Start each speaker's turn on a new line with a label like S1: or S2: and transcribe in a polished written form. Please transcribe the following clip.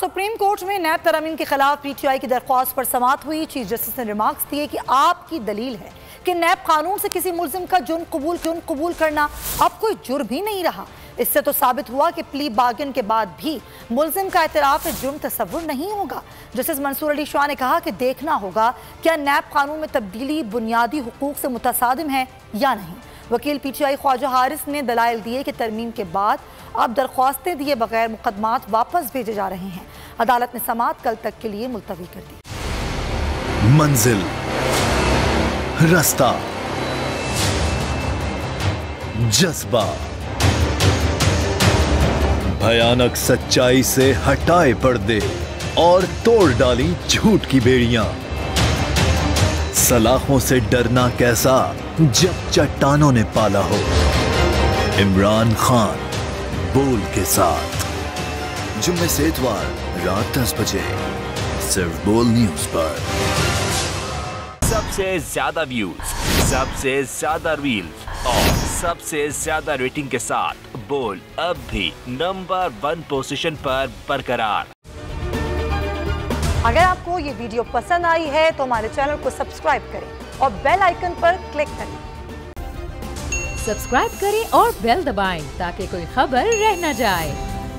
S1: Supreme court में नैब तरमीम के खिलाफ पीटीआई की दरख्वास्त पर समाअत हुई। चीफ जस्टिस ने रिमार्क्स दिए कि आपकी दलील है कि नैब कानून से किसी मुल्जिम का जुर्म कबूल करना अब कोई जुर्म ही नहीं रहा। इससे तो साबित हुआ कि प्ली बार्गेन के बाद भी मुल्जिम का एतराफ़ जुर्म तस्वुर नहीं होगा। जस्टिस मंसूर अली शाह ने कहा कि देखना होगा क्या नैब कानून में तब्दीली बुनियादी हुकूक से मुतसादिम है या नहीं। वकील पीटीआई ख्वाजा हारिस ने दलाइल दिए कि तरमीम के बाद अब दरख्वास्तें दिए बगैर मुकदमात वापस भेजे जा रहे हैं। अदालत ने समाअत कल तक के लिए मुलतवी कर दी।
S2: मंजिल, रास्ता, जज्बा, भयानक सच्चाई से हटाए पर्दे और तोड़ डाली झूठ की बेड़ियां। सलाखों से डरना कैसा जब चट्टानों ने पाला हो। इमरान खान बोल के साथ जुम्मे से इतवार रात 10 बजे सिर्फ बोल न्यूज पर।
S3: सबसे ज्यादा व्यूज, सबसे ज्यादा रील्स और सबसे ज्यादा रेटिंग के साथ बोल अब भी नंबर 1 पोजीशन पर बरकरार।
S1: अगर आपको ये वीडियो पसंद आई है तो हमारे चैनल को सब्सक्राइब करें और बेल आइकन पर क्लिक करें।
S4: सब्सक्राइब करें और बेल दबाएं ताकि कोई खबर रह न जाए।